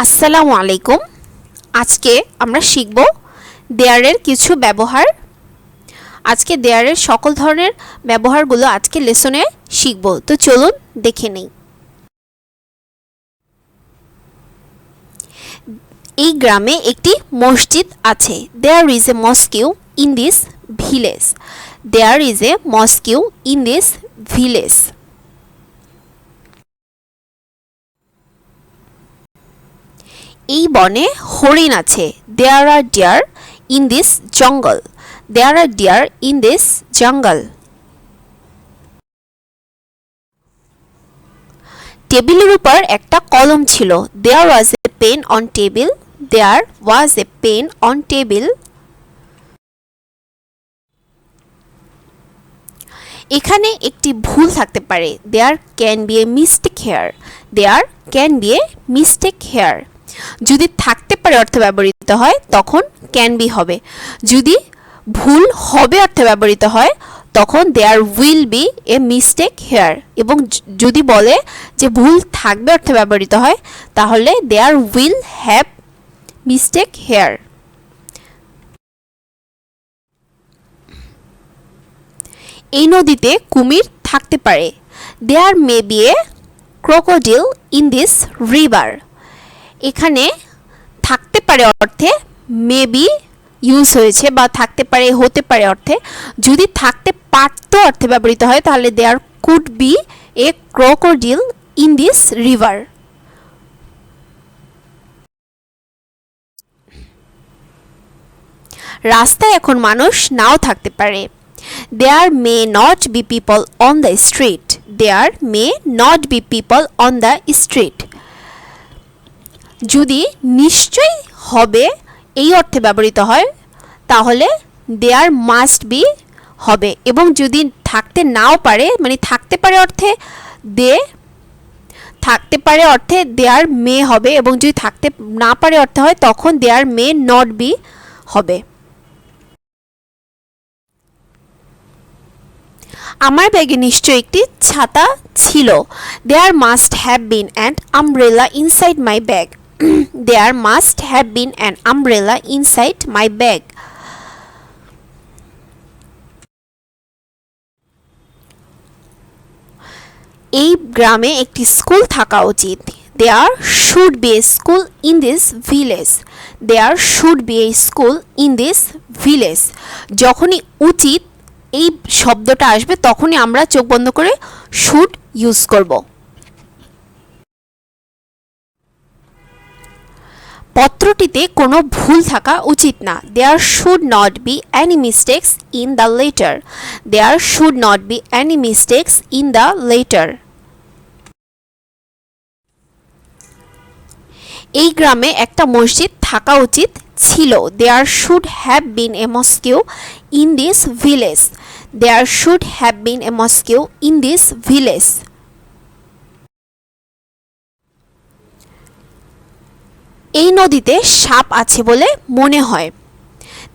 আসসালামু আলাইকুম। আজকে আমরা শিখব দেয়ারের কিছু ব্যবহার। আজকে দেয়ারের সকল ধরনের ব্যবহারগুলো আজকে লেসনে শিখব। তো চলুন দেখে নেই। এই গ্রামে একটি মসজিদ আছে। There is a mosque in this village. There is a mosque in this village. এই বনে হরিণ আছে। There are deer in this jungle. There are deer in this jungle. টেবিলের উপর একটা কলম ছিল। There was a pen on table. There was a pen on table. এখানে একটি ভুল থাকতে পারে। There can be a mistake here. There can be a mistake here. যদি থাকতে পারে অর্থে ব্যবহৃত হয় তখন ক্যান বি হবে। যদি ভুল হবে অর্থে ব্যবহৃত হয় তখন there will be a mistake here. এবং যদি বলে যে ভুল থাকবে অর্থে ব্যবহৃত হয় তাহলে there will have mistake here. এই নদীতে কুমির থাকতে পারে। There may be a crocodile in this river. এখানে থাকতে পারে অর্থে মেবি ইউজ হয়েছে বা থাকতে পারে হতে পারে অর্থে। যদি থাকতে পারত অর্থে ব্যবহৃত হয় তাহলে there could be a crocodile in this river. রাস্তায় এখন মানুষ নাও থাকতে পারে। There may not be people on the street. There may not be people on the street. যদি নিশ্চয়ই হবে এই অর্থে ব্যবহৃত হয় তাহলে দেয়ার মাস্ট বি হবে। এবং যদি থাকতে নাও পারে মানে থাকতে পারে অর্থে থাকতে পারে অর্থে দেয়ার মে হবে। এবং যদি থাকতে না পারে অর্থে হয় তখন দেয়ার মে নট বি হবে। আমার ব্যাগে নিশ্চয়ই একটি ছাতা ছিল। There must have been an umbrella inside my bag. There must have been an umbrella inside my bag. এই গ্রামে একটি স্কুল থাকা উচিত। There should be a school in this village. There should be a school in this village. যখনই উচিত এই শব্দটা আসবে তখনই আমরা চোখ বন্ধ করে should ইউজ করব। পত্রটিতে কোনো ভুল থাকা উচিত না। There should not be any mistakes in the letter. There should not be any mistakes in the letter. এই গ্রামে একটা মসজিদ থাকা উচিত ছিল। There should have been a mosque in this village. There should have been a mosque in this village. এই নদীতে সাপ আছে বলে মনে হয়।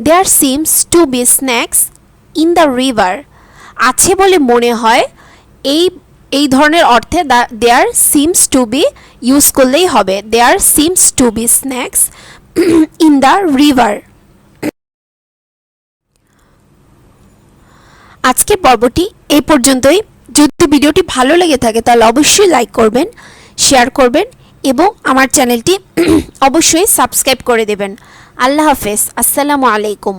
There seems to be snakes in the river. আছে বলে মনে হয় এই ধরনের অর্থে there seems to be use করলেই হবে। There seems to be snakes in the river. আজকের পর্বটি এই পর্যন্তই। যদি ভিডিওটি ভালো লেগে থাকে তাহলে অবশ্যই লাইক করবেন, শেয়ার করবেন এবং আমার চ্যানেলটি অবশ্যই সাবস্ক্রাইব করে দেবেন। আল্লাহ হাফেজ। আসসালামু আলাইকুম।